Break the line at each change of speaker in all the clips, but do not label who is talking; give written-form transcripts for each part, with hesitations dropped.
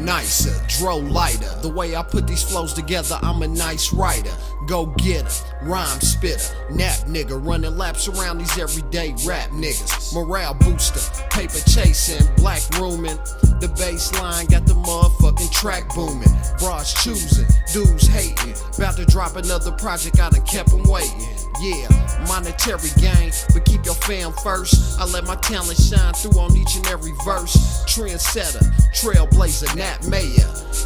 nicer, dro lighter. The way I put these flows together, I'm a nice writer. Go getter, rhyme spitter, nap nigga, running laps around these everyday rap niggas. Morale booster, paper chasing, black rooming. The bass line got the motherfucking track booming. Bras choosing, dudes hating. About to drop another project, I done kept them waiting. Yeah, monetary gain, but keep your fam first. I let my talent shine through on each and every verse. Trendsetter, trailblazer, Nat Mayer.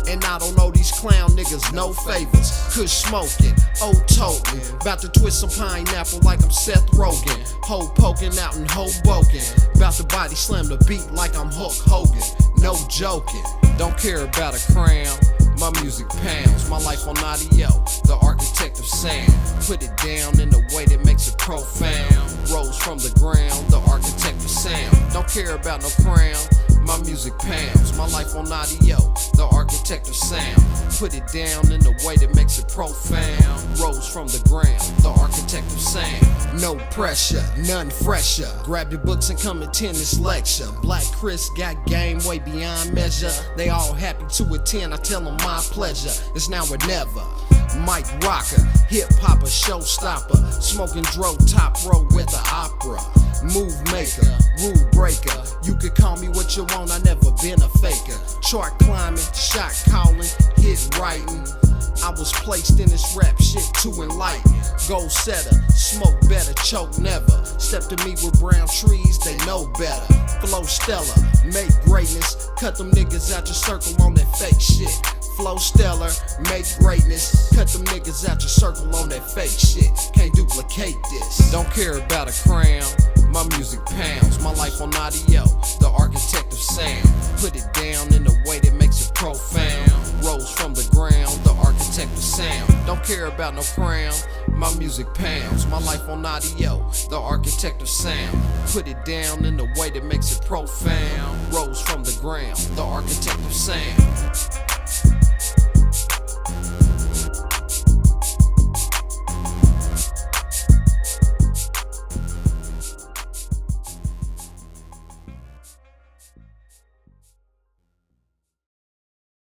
And I don't know these clown niggas, no favors. Kush smoking, old token. About to twist some pineapple like I'm Seth Rogen. Hoe poking out in Hoboken. About to body slam the beat like I'm Hulk Hogan. No joking, don't care about a crown. My music pounds, my life on audio, the architect of sound. Put it down in a way that makes it profound. Rose from the ground, the architect of sound. Don't care about no crown, my music pounds. My life on audio, the architect of sound. Put it down in a way that makes it profound. Rose from the ground, the architect of sound. No pressure, none fresher. Grab your books and come attend this lecture. Black Chris got game way beyond measure. They all happy to attend, I tell them my pleasure. It's now or never. Mike Rocker, hip hopper, showstopper. Smoking dro top row with the opera. Move maker, rule breaker. You could call me what you want, I never been a faker. Chart climbing, shot calling, hit writing. I was placed in this rap shit to enlighten. Goal setter, smoke better, choke never. Step to me with brown trees, they know better. Flow stellar, make greatness. Cut them niggas out your circle on that fake shit. Flow stellar, make greatness. Cut them niggas out your circle on that fake shit. Can't duplicate this. Don't care about a crown, my music pounds. My life on audio, the architect of sound. Put it down in a way that makes it profound. Rose from the ground, the architect of sound. Don't care about no crown, my music pounds. My life on audio, the architect of sound. Put it down in a way that makes it profound. Rose from the ground, the architect of sound.